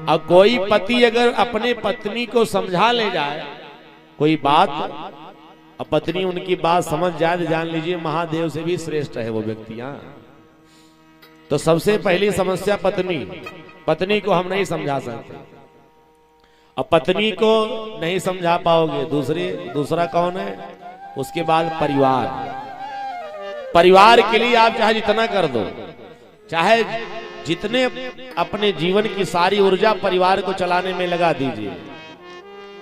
और कोई पति अगर अपने पत्नी को समझा ले जाए कोई बात, और पत्नी उनकी बात समझ जाए, तो जान लीजिए महादेव से भी श्रेष्ठ है वो व्यक्ति। तो सबसे पहली समस्या पत्नी को हम नहीं समझा सकते, और पत्नी को नहीं समझा पाओगे दूसरा कौन है? उसके बाद परिवार के लिए आप चाहे जितना कर दो, चाहे जितने अपने जीवन की सारी ऊर्जा परिवार को चलाने में लगा दीजिए,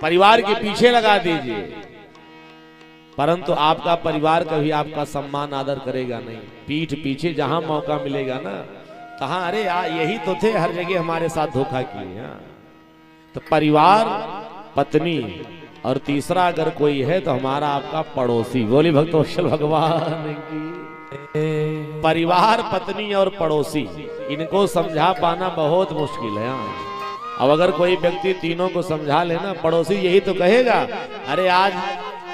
परिवार के पीछे लगा दीजिए, परंतु आपका परिवार कभी आपका सम्मान आदर करेगा नहीं। पीठ पीछे जहां मौका मिलेगा ना तहां अरे यार यही तो थे, हर जगह हमारे साथ धोखा किए। तो परिवार, पत्नी, और तीसरा अगर कोई है तो हमारा आपका पड़ोसी। बोली भक्तवत्सल भगवान की। परिवार, पत्नी और पड़ोसी, इनको समझा पाना बहुत मुश्किल है। अब अगर कोई व्यक्ति तीनों को समझा लेना, पड़ोसी यही तो कहेगा अरे आज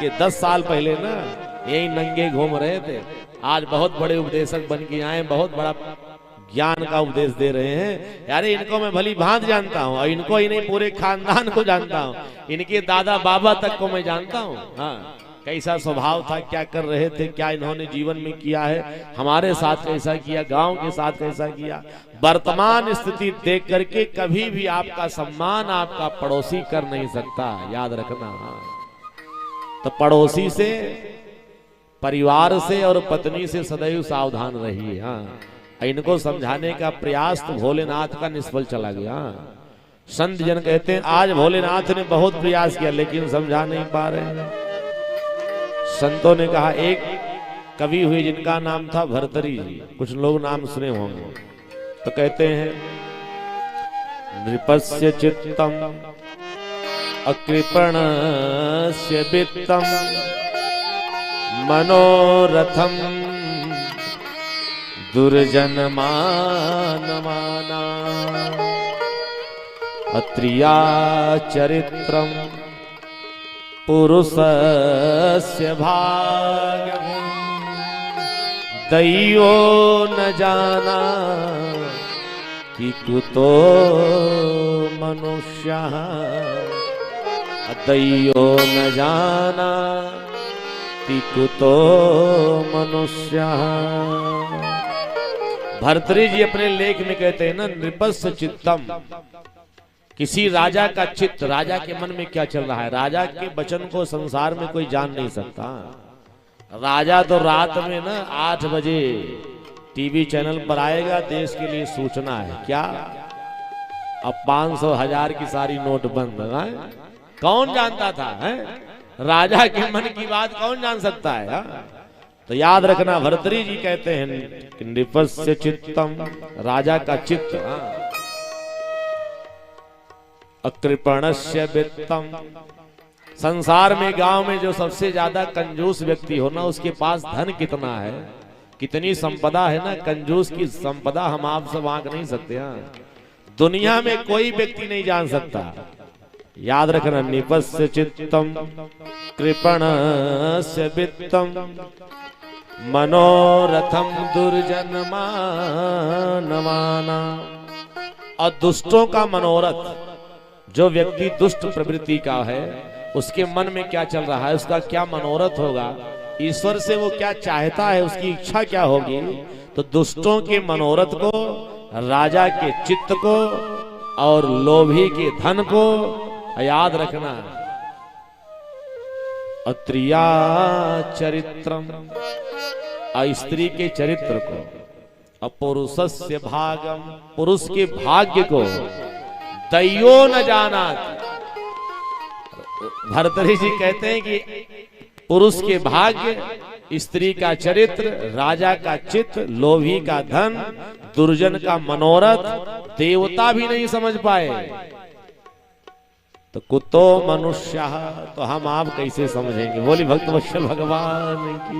के 10 साल पहले ना यही नंगे घूम रहे थे, आज बहुत बड़े उपदेशक बन के आए, बहुत बड़ा ज्ञान का उपदेश दे रहे हैं। यारे इनको मैं भली भांत जानता हूँ, और इनको ही नहीं पूरे खानदान को जानता हूँ, इनके दादा बाबा तक को मैं जानता हूँ। हाँ, कैसा स्वभाव था, क्या कर रहे थे, क्या इन्होंने जीवन में किया है, हमारे साथ कैसा किया, गांव के साथ कैसा किया। वर्तमान स्थिति देख करके कभी भी आपका सम्मान आपका पड़ोसी कर नहीं सकता, याद रखना। तो पड़ोसी से, परिवार से और पत्नी से सदैव सावधान रहिए। हाँ, इनको समझाने का प्रयास तो भोलेनाथ का निष्फल चला गया। संत जन कहते हैं आज भोलेनाथ ने बहुत प्रयास किया लेकिन समझा नहीं पा रहे। संतों ने कहा, एक कवि हुए जिनका नाम था भर्तरी जी, कुछ लोग नाम सुने होंगे। तो कहते हैं, नृपस्य चित्तम अकृपणस्य वित्तम मनोरथम दुर्जन मानमाना अत्रिया चरित्रम पुरुषस्य भाग्यम दैयो न जाना कि कुतो मनुष्यः दैयो न जाना कि कुतो मनुष्यः। भर्तृहरि जी अपने लेख में कहते हैं ना, नृपस्य चित्तम, किसी राजा का चित्त, राजा के मन में क्या चल रहा है, राजा के वचन को संसार में कोई जान नहीं सकता। राजा तो रात में ना 8 बजे टीवी चैनल पर आएगा, देश के लिए सूचना है क्या, अब 500 1000 की सारी नोट बंद है। कौन जानता था है? राजा के मन की बात कौन जान सकता है? तो याद रखना, भर्तृहरि जी कहते हैं नृपस्य चित्तम, राजा का चित्त, अकृपणस्य वित्तम, संसार में गांव में जो सबसे ज्यादा कंजूस व्यक्ति हो ना, उसके पास धन कितना है, कितनी संपदा है ना, कंजूस की संपदा हम आप सब आंक नहीं सकते। दुनिया में कोई व्यक्ति नहीं जान सकता। याद रखना, नृपस्य चित्तम कृपणस्य वित्तम मनोरथम दुर्जन मानवाना। और दुष्टों का मनोरथ, जो व्यक्ति दुष्ट प्रवृत्ति का है उसके मन में क्या चल रहा है, उसका क्या मनोरथ होगा, ईश्वर से वो क्या चाहता है, उसकी इच्छा क्या होगी। तो दुष्टों के मनोरथ को, राजा के चित्त को और लोभी के धन को याद रखना। अत्रिया चरित्रम, स्त्री के चरित्र को, अपुरुषस्य भागम, पुरुष के भाग्य को दैयो न जाना। भर्तृहरि जी कहते हैं कि पुरुष के भाग्य, स्त्री का चरित्र, राजा का चित्त, लोभी का धन, दुर्जन का मनोरथ देवता भी नहीं समझ पाए तो कुतो मनुष्य, तो हम आप कैसे समझेंगे। बोली भक्तवत्सल भगवान की।